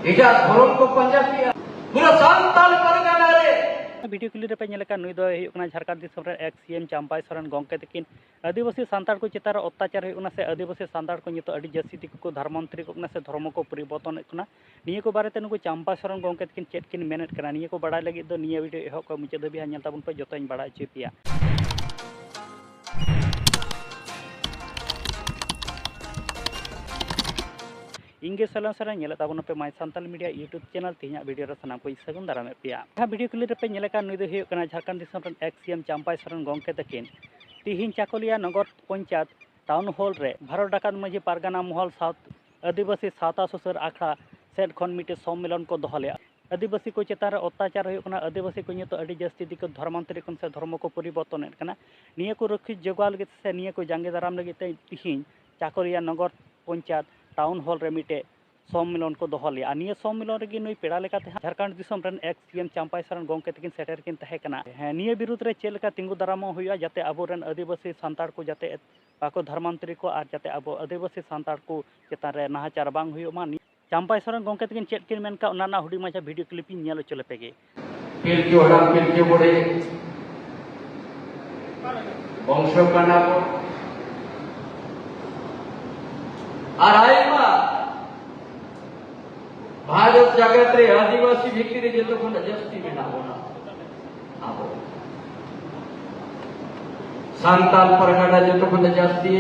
एटा धर्म को पंजा किया पूरा सांताल परगना रे वीडियो क्लिप पे नेलका नुई दो हुयुकना झारखंड दिसम रे एक्स सीएम चंपाई सोरेन गंके तकिन आदिवासी सांतार को चितार अत्याचार हुयुकना से आदिवासी सांतार को नितो अडी जास्ती दिकु को धर्मांतरी को से धर्म को परिवर्तन कना निये को बारे ते नुकु चंपाई सोरेन गंके तकिन चेट किन मेनेट कना निये को बड़ा लगी दो निये वीडियो एहो को मुचे दबी हा नेल ताबुन पे जतोइन बड़ा चिपिया इंगे सलाम सरा नेला ताबुन पे my Santal media YouTube channel तिना वीडियो रे सनाम को सगुन दाराम पेया हा वीडियो क्लिप पे नेलका नुई दो हुयुकना झारखंड दिसम रे एक्स सीएम चंपाई सोरेन गंके तकिन तिहिन चाकुलिया नगर पंचायत टाउन हॉल रे भारत डाकात माझी पारगाना महल साउथ आदिवासी सावता सुसर आखड़ा सेट खन मिटे सम्मेलन को दोहले आदिवासी को चेतान रे अत्याचार हुयुकना आदिवासी को नितो अडी जास्ती दिको धर्मांतरी कोन से धर्म को परिवर्तन कना निये को रखी जगवा लगे से निये को जांगे दाराम लगे तिहिन चाकुलिया नगर पंचायत टाउन हॉल रे मिटे सम्मेलन को दोहले निये सम्मेलन रे नुई पेड़ा लेकाते झारखंड दिसम रेन एक्स सीएम चंपाई सोरेन गंके तकिन सेटर किन तहे कना निये विरुद्ध रे चेल लेका तिंगु दाराम हुआ जाते आबो रेन आदिवासी सांतार को जाते बाको धर्मांतरी को आर जाते आबो आदिवासी सांतार को चेतान रे नाहाचार बांग हुयुमा चंपाई सोरेन गंके तकिन चेट किन मेनका ओनाना हुडी माछा वीडियो क्लिप इन नेल चले पेगे पिलकी हड़ाम पिलकी बुढ़ी वंश कना को और आईमा भारत जगत रे आदिवासी भित्री जेतो को जस्ती में ना होना आबो सांताल परगना जेतो को जस्ती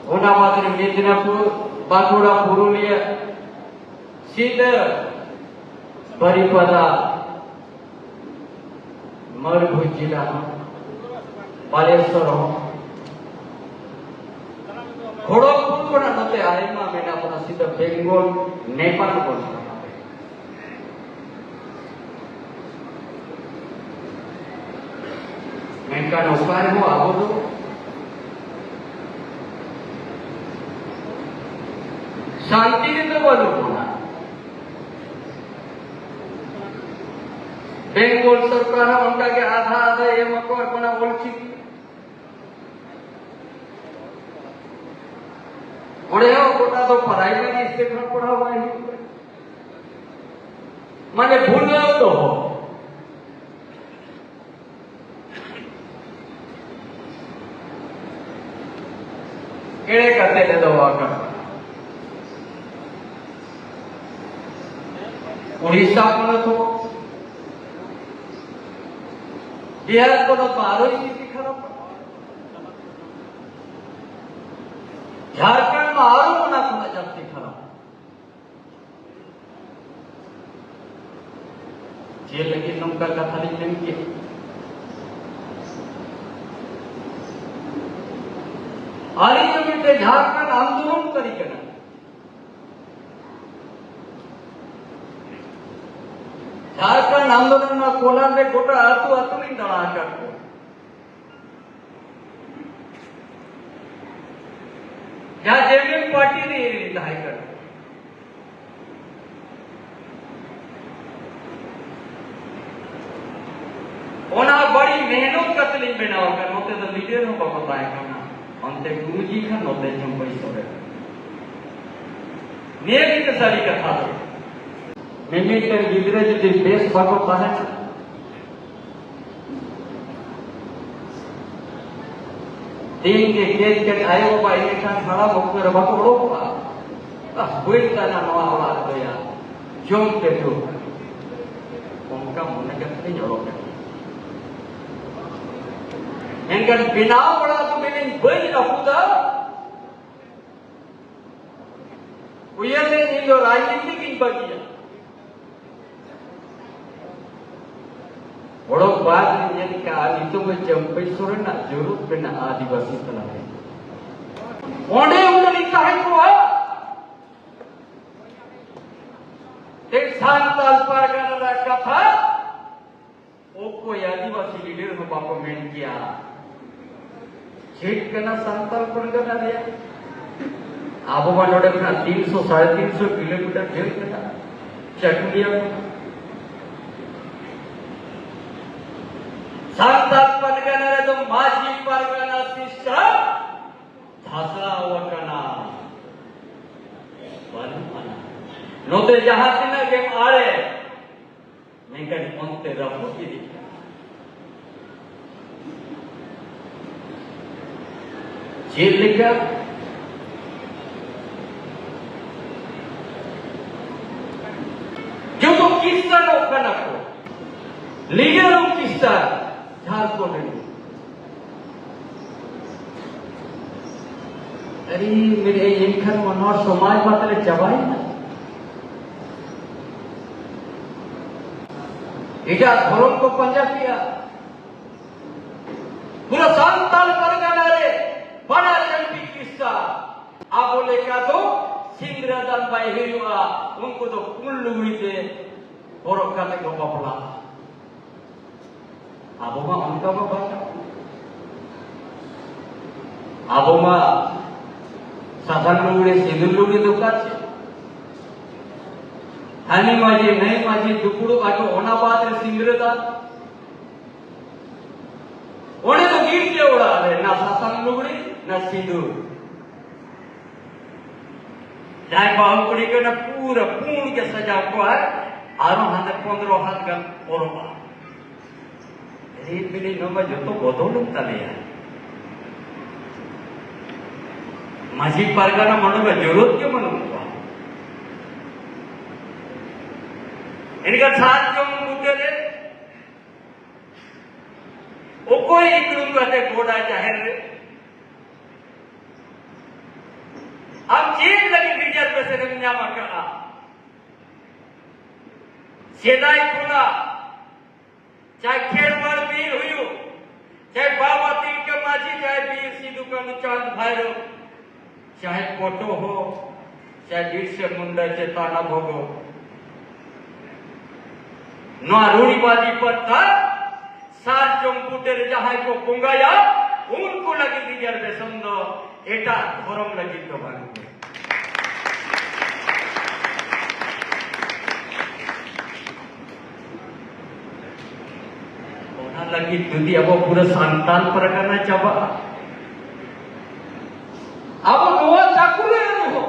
ओना मात्र मेदिनीपुर बांकुड़ा पुरुलिया सीधे बरिपदा मयूरभंज जिला बालेश्वर खड़गपुर को नते आईमा मेना पना सीधा बेंगल नेपाल को मेनका उपाय हो आबो दो शांति तो बोलो बेंगल सरकार उनका के आधा आधा ये मको अपना बोलची पढ़े हो गोटा तो पढ़ाई में इससे घर पढ़ा हुआ है माने भूल गए तो हो केड़े करते ले दो आकर उड़ीसा को तो बिहार को तो बारो स्थिति खराब झारखंड में आरो मना को जाती खराब जेल लगी नमका कथा लिखने के आरियो में झारखंड आंदोलन करी करना झारखंड आंदोलन में कोलार में गोटा आतु आतु नहीं दड़ा करते या जेएमएम पार्टी ने रिहाई कर ओना बड़ी मेहनत कतली बनाओ कर नोते तो लीडर हो पता है करना अंते गुरुजी का नोते हम पैसा दे नेक के सारी कथा मिमिटर गिदरे जदि बेस बाको ताहे तीन के केज के आयो बाई के खान खड़ा होकर बाको रोका हुई तना नवा वाला गया जों के जो उनका मन के नहीं जोड़ो इनका बिना बड़ा तो मैंने बज रखूदा उये से इन जो राजनीति की बगिया बड़ो बात ये का नितो में चंपाई सोरेन ना जरूरत पे ना आदिवासी तला है ओंडे उनली काहे को एक सांताल परगना रा कथा ओ को आदिवासी लीडर को बाको मेन किया छेट करना सांताल परगना रे आबो बनोडे ना 300 350 किलोमीटर जेल करना चकुलिया सांताल परगना रे तो माझी परगना सिस्टम धासला वकना नोते जहां तिना गेम आड़े मेंकन onte rapu idi जेलिका जो तो किस्सा नौकना को लीडर किस्सा झारखंड में अरे मेरे इनखन मनोर समाज मात्र जवाई ना इजा धर्म को पंजा किया पूरा संताल परगना रे बड़ा चंपी किस्सा आप बोले क्या तो सिंगरादान बाई हिरुआ उनको तो कुल लुगड़ी से और करने को बपला अब मां उनका बाबा अब मां साधारण लुगड़ी सिंदूर लुगड़ी तो काचे हानी माजी नहीं माजी दुकुड़ो आटो ओना बात रे सिंगरादान ओने तो गिर के उड़ा ले ना साधारण लुगड़ी ना सिंदूर जाए बाहु कुड़ी के ना पूरा पूर्ण के सजा को है आरो हाथ 15 हाथ का ओरोबा रीत बिनी नो में जो तो बदलुक तले है माजी परगना मनो में जरूरत के मनो को इनका साथ जो मुद्दे रे ओ कोई इकड़ू कहते गोड़ा जाहिर रे अब जेल लगी रिजर्व से रंगा मका सेदाई खुला चाहे खेरवाड़ वीर हुई चाहे बाबा तीन के माझी चाहे वीर सिद्धू का चांद भाईरो चाहे कोटो हो चाहे बिरसे मुंडा चेताना भोगो ना रूढ़ीबाजी पर था सार चंपुटेर जहां को पुंगाया उनको लगी रिजर्वेशन दो एटा धर्म लगी तो बांगे ओना लगी दुदी अब पूरा संतान परगना चाबा अब नोआ चाकुले हो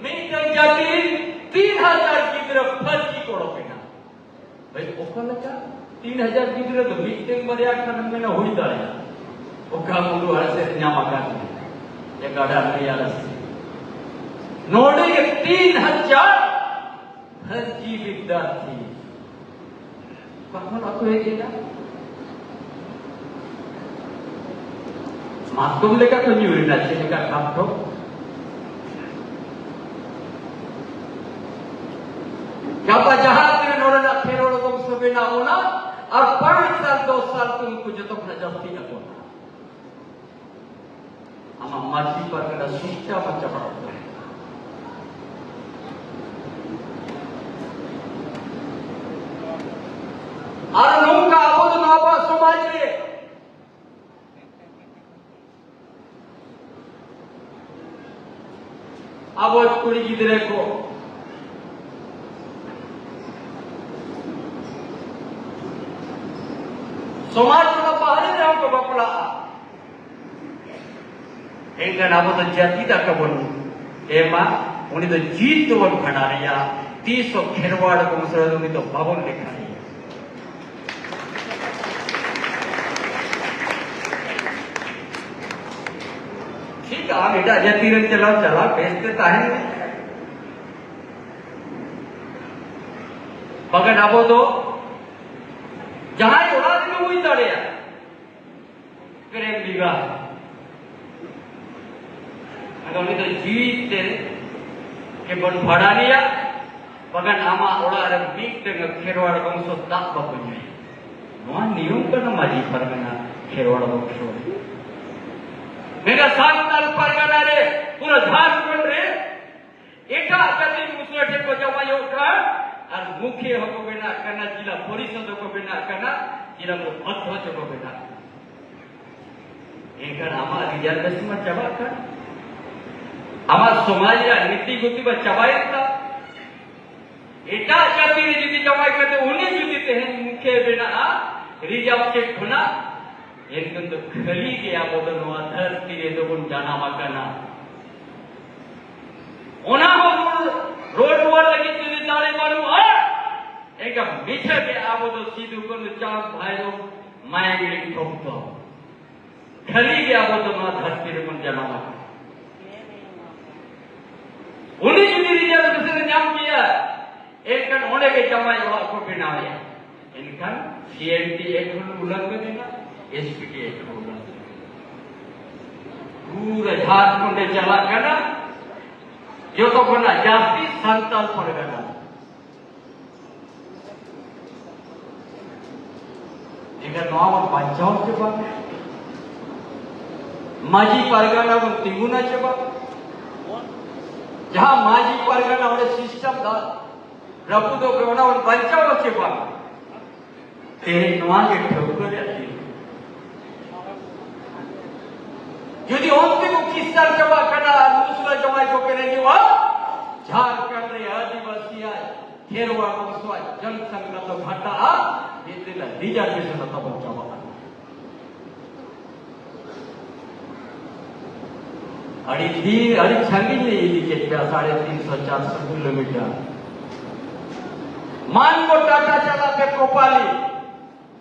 मैं कहीं जाती 3000 की तरफ फर्जी कोड़ो पेना भाई ओका लगा 3000 की तरफ तो मीटिंग मर्या खनन में ना हुई दाया ओका मुंडू हरसे न्यामकान ये गाड़ा में यार नोडे के 3000 फर्जी विद्यार्थी कहाँ रखो है क्या मातुम लेकर तो नहीं उड़ना चाहिए का काम तो क्या पा जहां तेरे नोड़े ना फिर नोड़े को सुबह ना होना और 5 साल 2 साल तुमको जो तो अपना जस्ती ना होना हम मर्जी पर कदा शिक्षा बच्चा पढ़ाते हैं और लोग का अबोध नौबा समाज रे अबोध कुड़ी गिदरे को समाज को बाहर जाओ को बपला एंगन अब तो जाति दा कबन एमा उनी तो जीत तो वन खड़ा रिया 300 खेरवाड़ को मसरा उनी तो भवन लिखा है ठीक है बेटा जाति रंग चला बेचते ताहे मगर अब तो जहां उड़ा दिन हुई तड़े प्रेम विवाह अगर उन्हें तो जीते के बन भड़ा लिया बगन आमा उड़ा रे बीक ते खेरवाड़ वंश दाप बकुने नोआ नियम करना माजी परगना खेरवाड़ वंश मेरा सांताल परगना रे पूरा झारखंड रे एटा जति मुसलटे को जमायो का और मुख्य हको बेना करना जिला परिषद को बेना करना जिला में अध्यक्ष को बेना एकर आमा रिजर्वेशन में चबा कर आमा समाज या नीति गुति में चबायता एटा जाति रे जिति जमाई करते उन्हें जुति ते हैं मुख्य बेना रिजर्व से खुना इनकन तो खली के आप तो नो धरती रे तो गुण जाना मकना ओना हो रोड वर लगी जुदी तारे बानु आ एक मीठे के आबो तो सीधु को चांद भाई लोग माया गिरी ठोकतो खली के आबो तो ना धरती रे मन जनाना उन्हीं जुदी रिजल्ट किसी ने नाम किया एक कन होने के जमाई वाला को बनाया इनका CNT एक उल्लंघन है ना SPT एक उल्लंघन पूरा झारखंड चला करना जो तो बना जास्ती संताल पड़ गया इधर नॉर्मल पंचायत के बाद माजी परगना को तिगुना के बाद जहाँ माजी परगना वाले सिस्टम था रबू तो करना और पंचायत के बाद तेरे नवा के ठोकर जाती यदि अंतिम किस्सा जमा करना दूसरा जमा जो करेंगे वह झारखंड रे आदिवासी आए खेरवा कोसवा जनसंख्या तो घटा ये दिला रिजर्वेशन तो बचावा अड़ी छंगी नहीं लिखे 350-400 किलोमीटर मान को टाटा चला पे कोपाली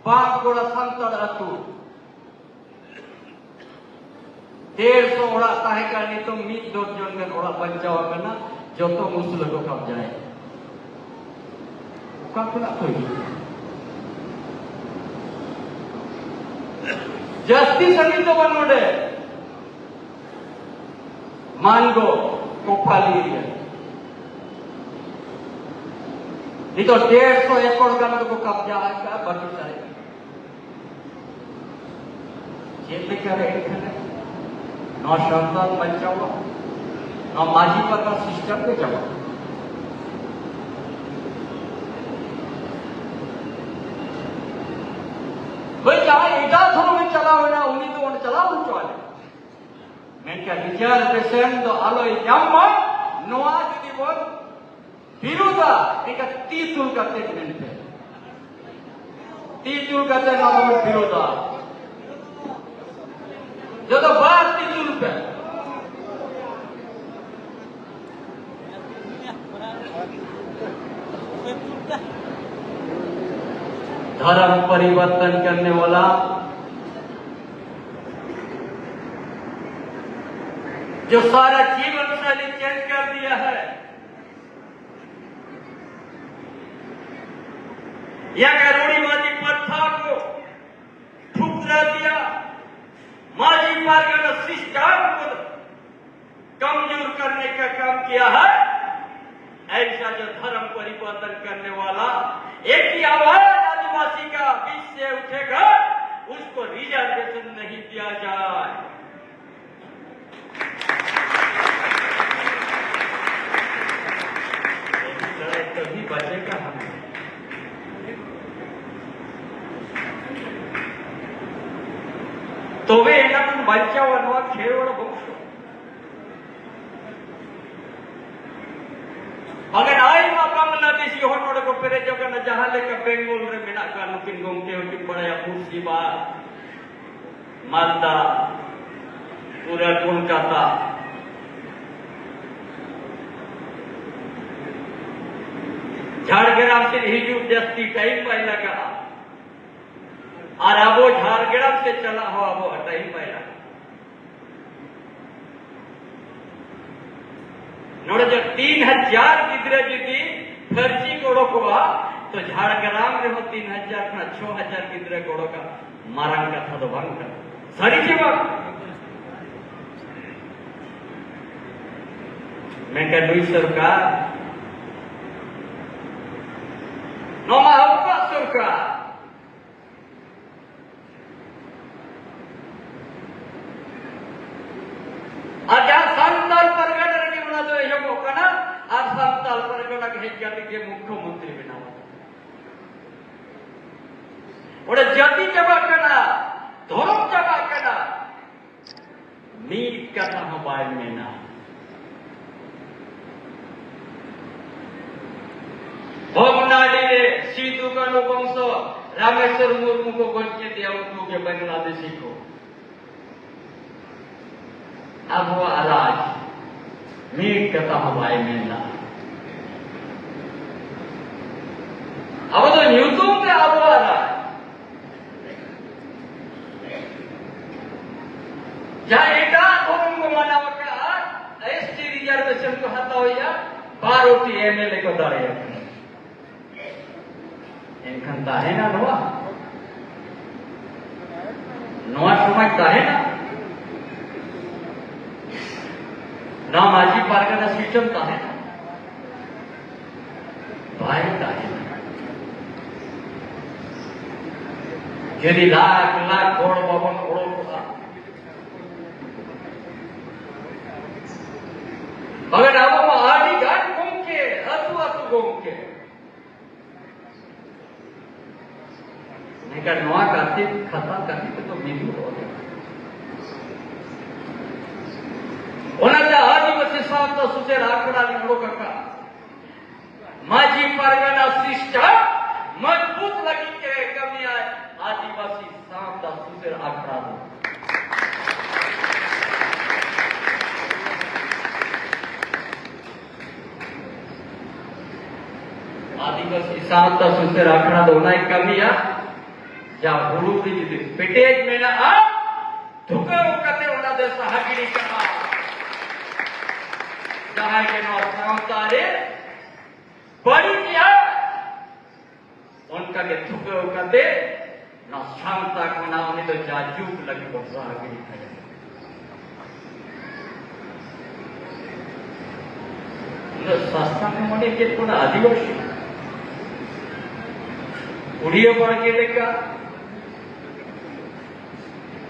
बाप गोड़ा संतर अतु 150 ओड़ा ताहे करनी तो मीत दो जन के ओड़ा बचावा करना जो तो मुस्लिम को कब जाए कब ना तो जस्ती सभी तो बनोडे मानगो कोपाली नहीं तो 150 एकड़ का को कब्जा है बाकी सारे ये करे नौ संतान बचाओ नौ माजी पर का सिस्टम पे जाओ भाई जहां इटा थोड़ा में चला हुआ ना उन्हीं तो उन्हें चला हुआ चले मैं क्या रिजर्वेशन तो आलो याम्मा नोआ जुदी बोल विरुदा एक तीतुल का स्टेटमेंट पे तीतुल का नाम विरुदा जो तो बात तीतुल पे धर्म परिवर्तन करने वाला जो सारा जीवन शैली चेंज कर दिया है या करोड़ीवादी प्रथा को ठुकरा दिया माजी पारगना सिस्टम को कमजोर करने का काम किया है ऐसा जो धर्म परिवर्तन करने वाला एक ही आवाज आदिवासी का बीच से उठेगा उसको रिजर्वेशन नहीं दिया जाए तभी बचेगा हमें तो वे एनाकन बचाववा खेळवळ बघशो अगर आई मा बांग्लादेश यो नोड को पेरे जगन जहां लेके बेंगोल रे मेना का नुकिन गोंके होती बड़ा मुर्शिदाबाद मालदा पूरा कोलकाता झाड़ग्राम से हिजू जस्ती टाइम पाई लगा और अब वो झारग्राम से चला हो अब वो टाइम पाई लगा नोड़े जो 3000 गिद्रे जुदी फर्जी गोड़ो को तो झारग्राम में हो 3000 ना 6000 गिद्रे गोड़ो का मारंग का था तो भंग कर सारी चीज़ मैं क्या दुई सरकार नोमा हुआ सरकार आजा संताल परगना रे बना जो ये को कना आज संताल परगना के जाति के मुख्यमंत्री बनावा ओडे जाति जबा कना धर्म जबा कना मीट कथा मोबाइल में ना भवनाडी रे सीतु कानो वंश रामेश्वर मुर्मू को गोंचे दिया उनको के बांग्लादेशी को अब वो अराज मीट कथा हवाई मेना अब तो न्यूज़ों पे अब आ रहा है जहाँ एटा धर्म को मनावा का एसटी रिजर्वेशन को हटाओ या 12 एमएलए को दाड़े इनखान ताहे ना नवा समाज ताहे ना माजी पारगना सिस्टम ताहे ना भाई ताहे ना यदि लाख लाख करोड़ बावन करोड़ अगर आप आदि घाट घूम के अतु घूम के नहीं कर नवा करते खता करते तो बिंदु हो गया उन्हें आदिवासी साहब तो सुचे राखड़ा निकलो का माजी पारगना सिस्टम मजबूत लगी के कमी आए आदिवासी साहब का सुचे राखड़ा आदिवासी साहब का सुचे राखड़ा दोना एक कमी है जहाँ हुलू दी पेटेज में ना धुके उकते उन्हें दे सहगिरी कहा जहाँ के नौ सावतारे बड़ी किया उनका के धुके उकते ना शांता को ना उन्हें तो जाजूक लगी को सहगिरी करे उन्हें सस्ता में मने के थोड़ा आदिवासी उड़िए पढ़ के लेका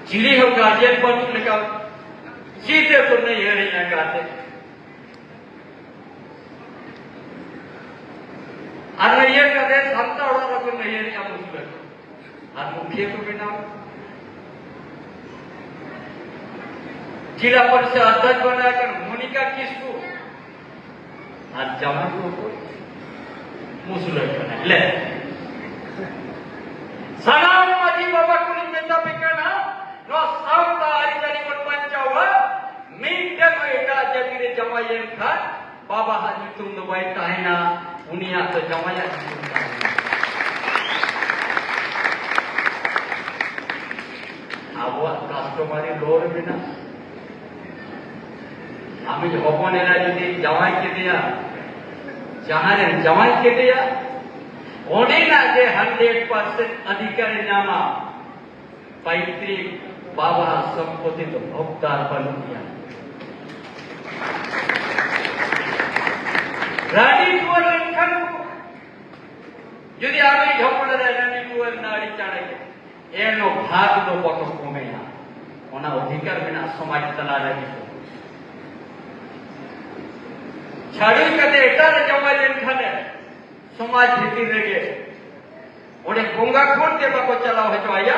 चिड़ी हो गार्जियन पर लेका सीधे तो नहीं है रही हैं गाते अरे ये कहते संता उड़ा रखो नहीं है रही हम उसमें आज मुखिया को बिना जिला परिषद अध्यक्ष बनाकर मोनिका किसको आज जमा को मुसलमान बना ले सनाम माजी बाबा को नेता पिकना नो सावता आरिदारी को पंचावा मीटे में एटा जगीरे जमायन था बाबा हाजी तुम दवाई ताहिना उनिया तो जमाया अब कस्टमरी लोर बिना हमें हपन एरा यदि जमाई के दिया जहाँ ने जमाई के दिया ओनेना के 100% अधिकारी नामा पैतृक बाबा संपत्ति तो भोक्तार बन गया रानी कुंवर लिखन यदि आगे झोपड़ रहे रानी कुंवर नारी चाणे एनो भाग दो पटो कोमे ना ओना अधिकार बिना समाज तला रही छाड़ी कदे एटा जमा लिखन समाज भीती रहे उन्हें गोंगा खोल के बाको चलाओ है जो आया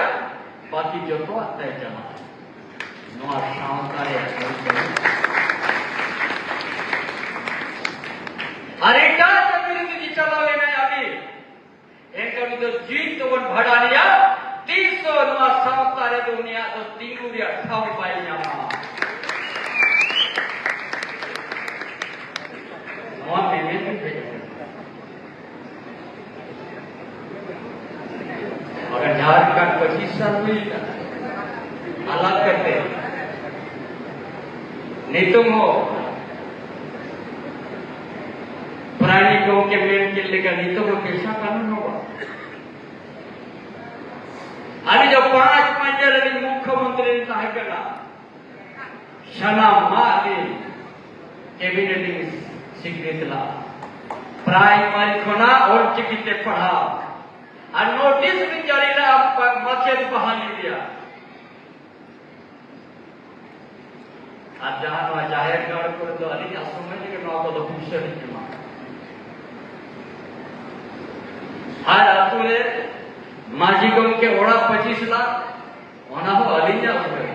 बाकी जो तो आता है जमा नवा शांतारे अरे क्या जमीन जी चलाओ नहीं अभी एक कभी तो जीत तो वन भड़ा लिया 300 नवा शांतारे दुनिया तो 328 पाई जमा नवा पेमेंट भी अगर झारखंड 25 साल हुई अलग करते नहीं तुम हो पुरानी गांव के मेन के लेकर नहीं तो कैसा कानून होगा अभी जो 5 जल्दी मुख्यमंत्री ने कहा करना शना माली कैबिनेट स्वीकृत ला प्राइमरी खोना और चिकित्सा पढ़ा और नोटिस भी जारी रहा मचेत बहाली दिया आज जहां जाहिर कर तो अधिक समझ के नौ को तो पूछे नहीं मां हर अतुले माजी गम के ओड़ा 25 लाख होना हो अलिजा हो गए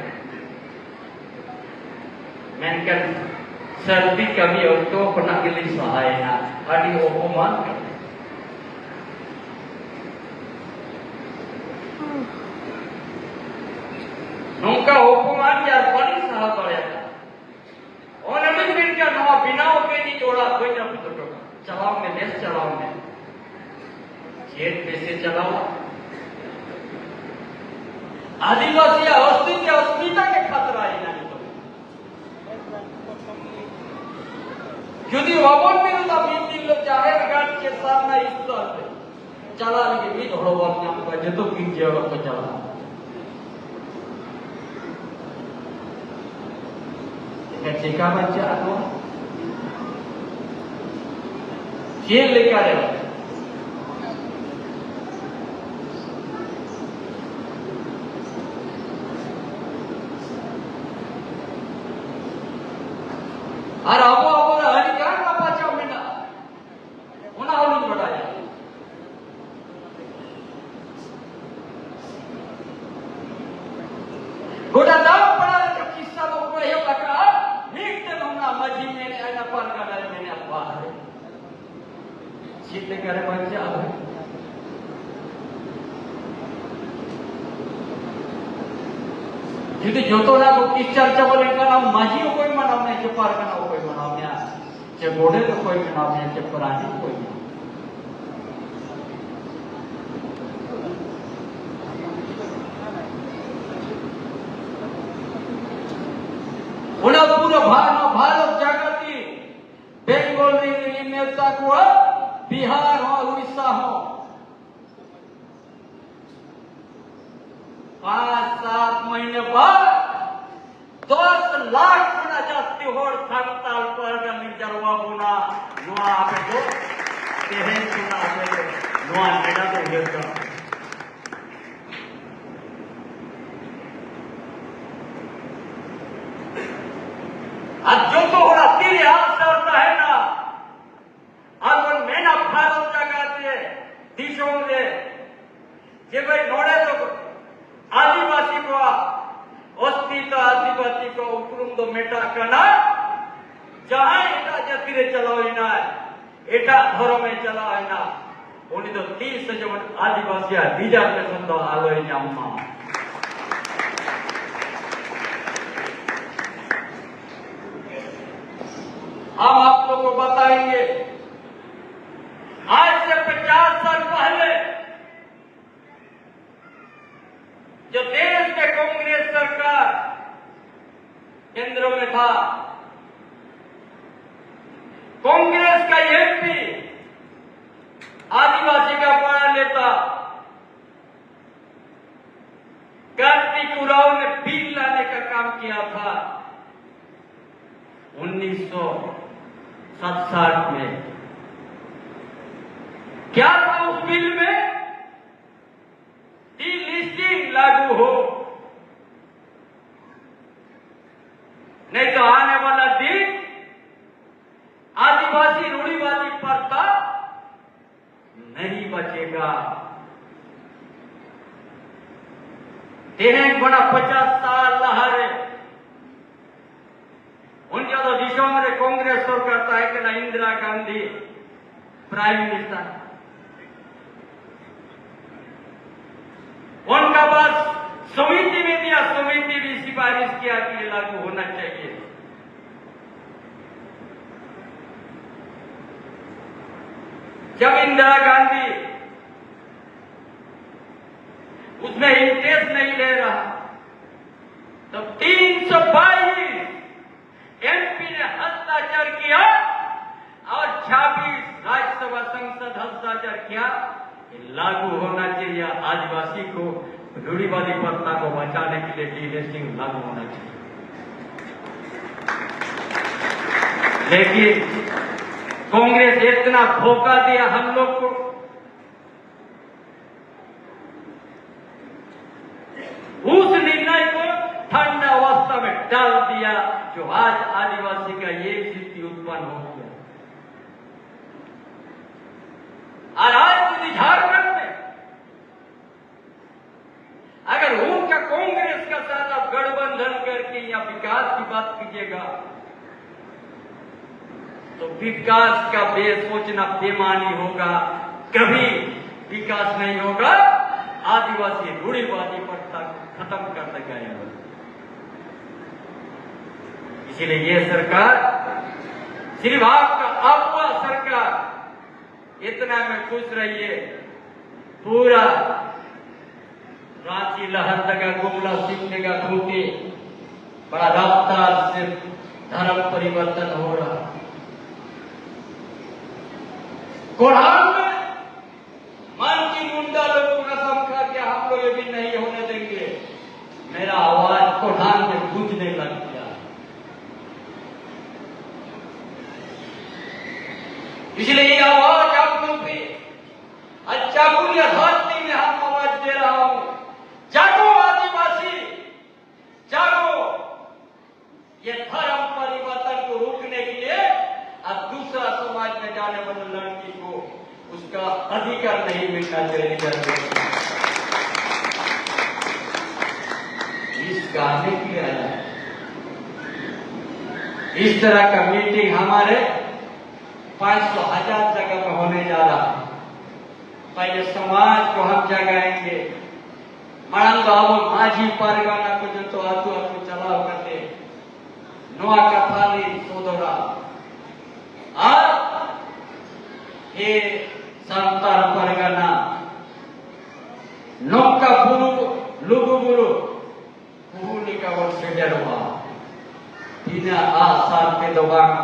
मैंने सर्दी कभी और तो बना के लिए सहाय ना अड़ी अपमान कर नौका हुकुमान यार बड़ी साहब बढ़िया था और अभी दिन क्या नवा चलाओ। आदिवासी अस्मिता के खतरा है যদি অবন বিরোধা বিল জাহের গাছকে সামনে স্তর চালা লাগে বি ধরবল নাম का যত কিন জগত को चला এটা চেকা বাচ্চা আতো কে লেখা রে আর আবু गोटा दाव पड़ा जो किस्सा तो को ये लगा नीचे नमना मजी में आना पर का डर मैंने अफवा है सीधे करे बच्चा यदि जो तो ना को किस चर्चा बोले का नाम मजी को कोई मनाव नहीं के पर का ना कोई मनाव नहीं जे गोड़े तो कोई मनाव नहीं के परानी कोई नहीं उन्हें पूरा भारत जागृति बेंगोल नेता को बिहार हो उड़ीसा हो 5-7 महीने बाद 10 लाख गुना जाती होड़ थाल पर निर्जरवा गुना नुआ आपे को तेहन गुना आपे नुआ नेड़ा तो हेता आज जो तो होना तेरे हाथ से होता है ना आज वो मैंने भारत जगाते दिशों में जे भाई नोड़े तो आदिवासी को अस्तित्व आदिवासी को उपरुम तो मेटा करना जहाँ एटा जतिरे चलाओ ना एटा धर्म में चलाओ ना उन्हीं तो 30 जब आदिवासी बीजा पे संतो आलो जाम्मा हम आप लोगों को बताएंगे आज से 50 साल पहले जो देश में कांग्रेस सरकार केंद्र में था कांग्रेस का एमपी आदिवासी का बड़ा नेता कार्तिक उरांव ने बिल लाने का काम किया था 1967 में क्या था उस बिल में डीलिस्टिंग लागू हो नहीं तो आने वाला दिन आदिवासी रूढ़िवादी प्रथा नहीं बचेगा तेहन बड़ा 50 साल लहरे उनका तो दिशा में कांग्रेस सरकार था कि ना इंदिरा गांधी प्राइम मिनिस्टर उनका पास समिति में दिया समिति भी सिफारिश किया कि ये लागू होना चाहिए जब इंदिरा गांधी उसमें इंटरेस्ट नहीं ले रहा तो 322 एमपी ने हस्ताक्षर किया और 26 राज्यसभा संसद हस्ताक्षर किया लागू होना चाहिए आदिवासी को रूढ़िवादी प्रथा को बचाने के लिए डीलिस्टिंग लागू होना चाहिए लेकिन कांग्रेस इतना धोखा दिया हम लोग को उस निर्णय को ठंड अवस्था में डाल दिया जो आज आदिवासी का ये स्थिति उत्पन्न हो गया और आज यदि झारखंड में अगर उनका कांग्रेस का साथ आप गठबंधन करके या विकास की बात कीजिएगा तो विकास का सोचना बेमानी होगा कभी विकास नहीं होगा आदिवासी रूढ़िवादी प्रथा खत्म कर देगा इसीलिए ये सरकार सिर्फ आपका आपका सरकार इतना में खुश रहिए पूरा रांची लहरदगा गुमला सिंहगा खूंटी बड़ा रफ्तार से धर्म परिवर्तन हो रहा। कोढ़ान में मन की मुंडा लोगों का संख्या क्या हम लोग ये भी नहीं होने देंगे। मेरा आवाज कोढ़ान में गूंजने लग गया। इसलिए ये आवाज आप लोग भी चाकुल या धरती में हम आवाज दे रहा हूं। जागो आदिवासी, जागो। ये धर्म परिवर्तन को रोकने के लिए अब दूसरा समाज में जाने वाले लड़की को उसका अधिकार नहीं मिलना चाहिए। इस गाने के लिए आया है। इस तरह का मीटिंग हमारे 500,000 जगह में होने जा रहा है। पहले समाज को हम जगाएंगे। मरंग बाबू माझी परगना को जो तो आतु आतु चलाव करते नोआ कथाली सोदरा हे संतार परगना नोका बुरु लुगु बुरु कुहुली का वो सेडरवा तीना आसार पे दोबारा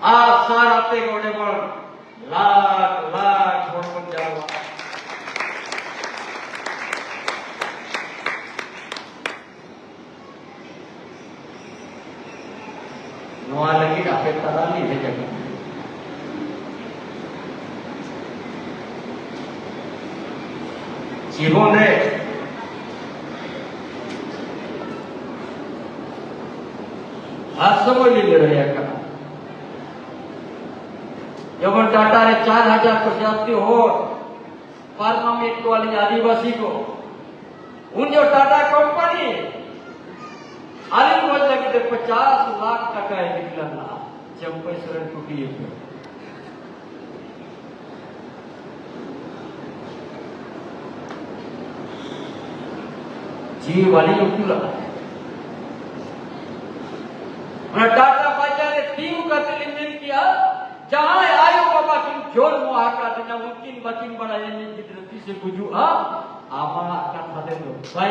आसार आते गोड़े बोल लाख लाख छोड़ जाओ। नोआ लगी आपे तला नहीं है जगह जीवने समझ ले रहे हैं। जब टाटा ने 4,000 को जाती हो फार्मामेट वाली आदिवासी को उन जो टाटा कंपनी आलिम बोल लगे 50 लाख टका है निकलना चंपेश्वर टूटी है। जी वाली उठला टाटा बाजार ने टीम का तेलिमिन किया जहां आयो बाबा किन जोर मुआ का देना मुमकिन बकिन बड़ा ये जितनी से गुजू आमा का खाते तो भाई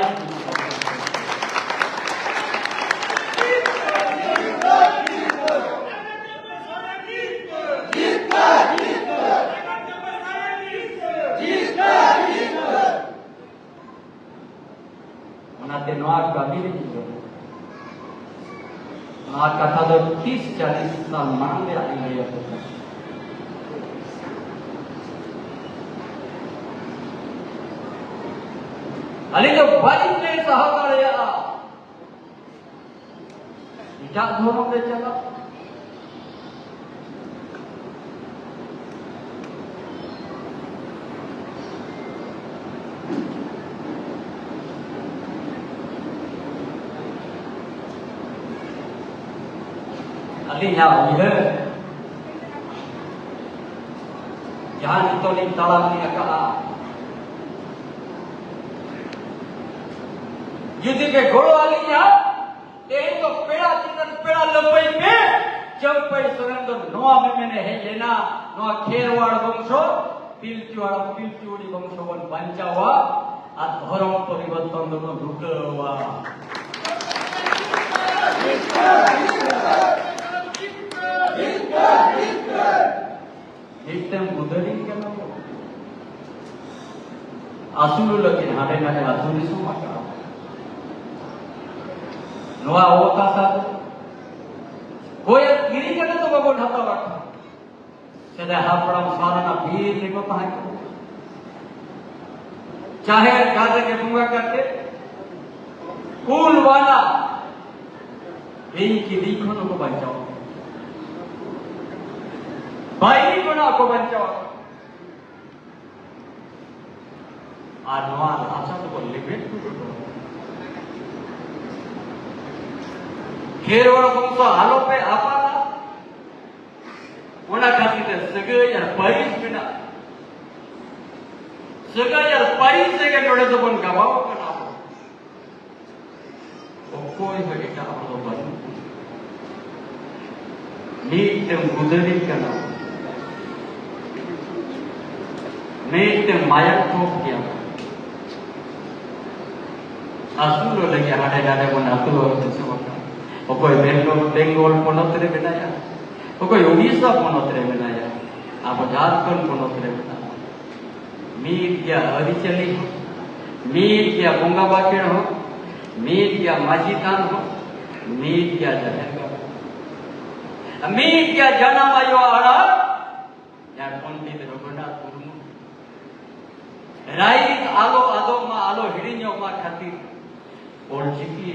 उन्हें नवाज का भी नहीं आज कथा तो 30-40 साल मांगे आई गई है। अली जो बाइक ने सहकार या क्या धोरों पे चला यहाँ है जहां तो नहीं ताला ने कहा युद्ध के घोड़ो वाली यहाँ तेरी तो पेड़ा चिकन पेड़ा लंबाई में जब पे सुरेंद्र नोआ में मैंने है ये ना नोआ खेरवाड़ वंशो पिल्चुड़ी वंशो वन बंचा हुआ धर्म परिवर्तन दोनों रुक हुआ एकदम उधरी क्या ना आसुलु लगे हाडे नाडे आसुलु सो माका नोआ होता साथ कोई गिरी करने तो बगो ढाता रखा सदा हापड़म सारना भीड़ देखो कहाँ चाहे गाते के बुंगा करते कूल वाला इनकी दीखों को बचाओ भाई गुना को बचाओ आनवार आशा तो लिमिट खेरवाड़ वंश हालो पे आपाला उना खातिर सगळे यार पारिस बिना सगळे यार पारिस से के नोडे तो बन गवाओ कना कोई बगे का आपलो बन नीट गुदरी कना मैं माया ठोक किया आसुल लगे हाडे हाडे बन आतु अकोय बेंगल पनत रे मेनाया अकोय उड़ीसा पनत रे मेनाया अब झारखंड पनत रे मेनाया मीर गया अरिचली हो मीर गया बोंगा बाकेड़ हो मीर गया माझी थान हो मीर गया जहरगा मीर गया जनामायो आड़ा या पंडित रघुनाथ मुर्मू राइट आलो आदो मा आलो हिड़िño मा खातिर ओलचिकी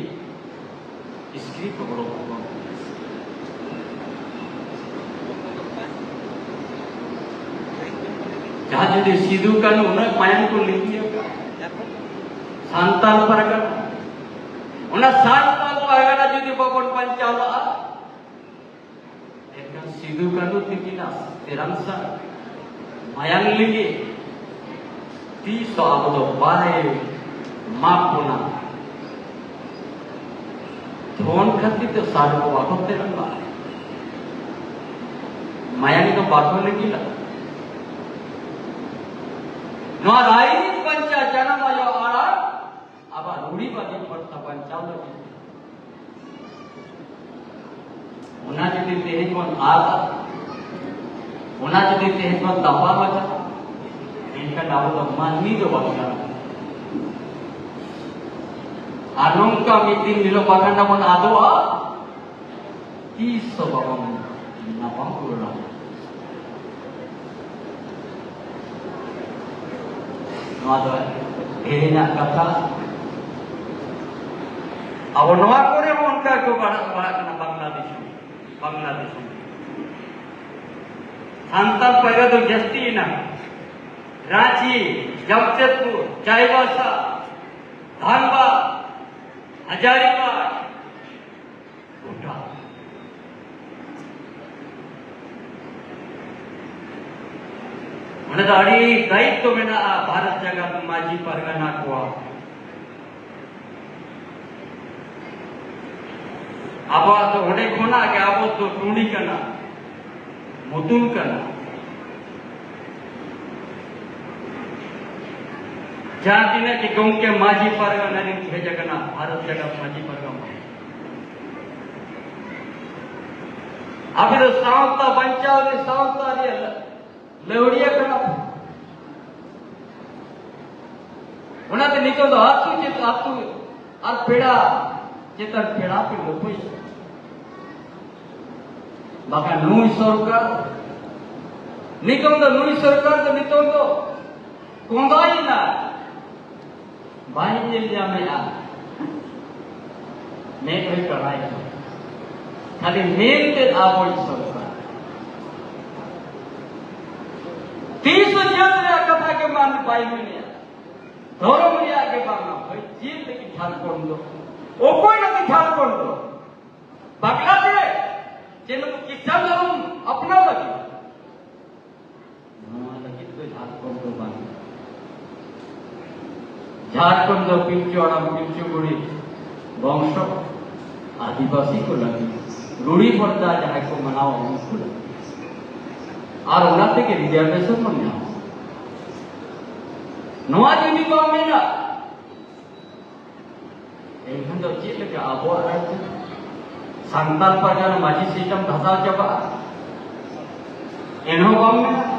स्क्रिप्ट बड़ो जहाँ जुदी सिदू कानू उन्हें मायन को लिखिए सांताल परगना उन्हें सांताल परगना जुदी बाबन पंचाला एक सिदू कानू तिकिना तिरंसा मायन लिखी 30 आबदो बारे मापुना थोन खत्ती तो सार को वाकोते रंगा मायन को बातों लगी ला नवादाई पंचा जन्म आयो आड़ा अब रूढ़ी बाजी पड़ता पंचावल उन्हें जब तेज मन आगा उन्हें जब तेज मन दबा बचा इनका नाम तो मानवी जो बचा आनंका मीटिंग निलो बागंडा मन आदो आ 30 बाबम नापम कुरा नवादो ढेरिना कथा अब नवा करे उनका को बड़ा करना बांग्लादेश सांताल पैगा तो जस्ती ना रांची जमशेदपुर चाईबासा धनबाद हजारीबाग कोटा उन्हें दाड़ी दायित्व में ना भारत जगत माजी परगना को अब तो उन्हें कोना के अब तो टूणी करना मुतुल करना जहाँ दिन के गाँव के माजी परगना है जगना भारत जगत माजी परगना अभी तो सावता बंचावली सावता लेवड़िया करना उन्हें तो निकल दो आतु और पेड़ा चेतन पेड़ा पे लोग बाका नुई सरकार निकल दो नुई सरकार तो निकल दो कोंगाई ना बाई जिला में आ मैं कोई कराई खाली मेन के आवाज सरकार 30 जन रे कथा के मान पाई मिलिया धर्म लिया के बाना भाई जीत की झारखंड दो ओ कोई ना झारखंड दो बगला दे जिन किसान हम अपना लगी ना लगी तो झारखंड दो बाना झारखंड दो पिंचोड़ा पिंचुगुड़ी वंश आदिवासी को लगी रूढ़ी पड़ता जहाँ को मनाओ उनको लगी और उन्नाते के रिजर्वेशन मन ना नवा जुदी को मिला एखन तो चीज के आबो राज्य सांताल परगना माजी सिस्टम धसा चबा एनो कम में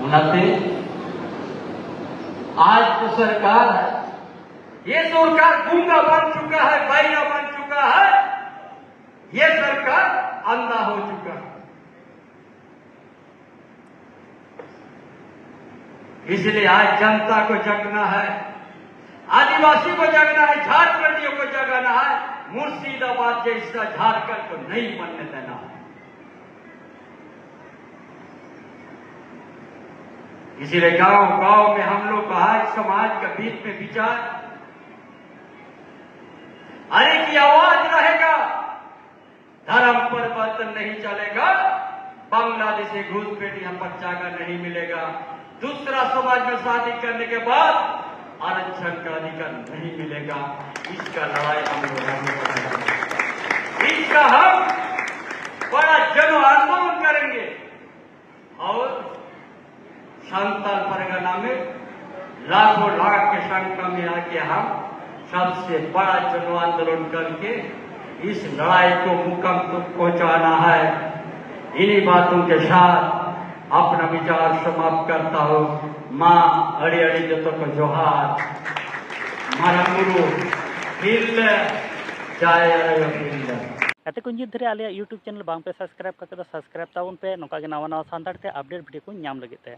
उन्नाते आज तो सरकार है ये सरकार गूंगा बन चुका है बैरा बन चुका है ये सरकार अंधा हो चुका है इसलिए आज जनता को जगना है आदिवासी को जगना है झारखंडियों को जगाना है मुर्शिदाबाद जैसा झारखंड को नहीं बनने देना है इसीलिए गांव गांव में हम लोग का आज समाज के बीच में विचार अरे की आवाज रहेगा धर्म परिवर्तन नहीं चलेगा बांग्लादेशी घुसपैठ यहाँ बच्चा का नहीं मिलेगा दूसरा समाज में शादी करने के बाद आरक्षण का अधिकार नहीं मिलेगा इसका लड़ाई हम लोग इसका हम बड़ा जन आंदोलन करेंगे और संताल परगना में लाखों लाख की संख्या में आके हम सबसे बड़ा जन आंदोलन करके इस लड़ाई को मुकाम तक पहुंचाना है। इन्हीं बातों के साथ अपना विचार समाप्त करता हूँ। माँ अड़ी अड़ी जतो को जोहार मारा गुरु हिल जाए हिल कते को नित धरे आले यूट्यूब चैनल बांग पे सब्सक्राइब करते सब्सक्राइब ताबन पे नौका गे नवा नवा सानताड़ ते अपडेट वीडियो को नाम लगे ते।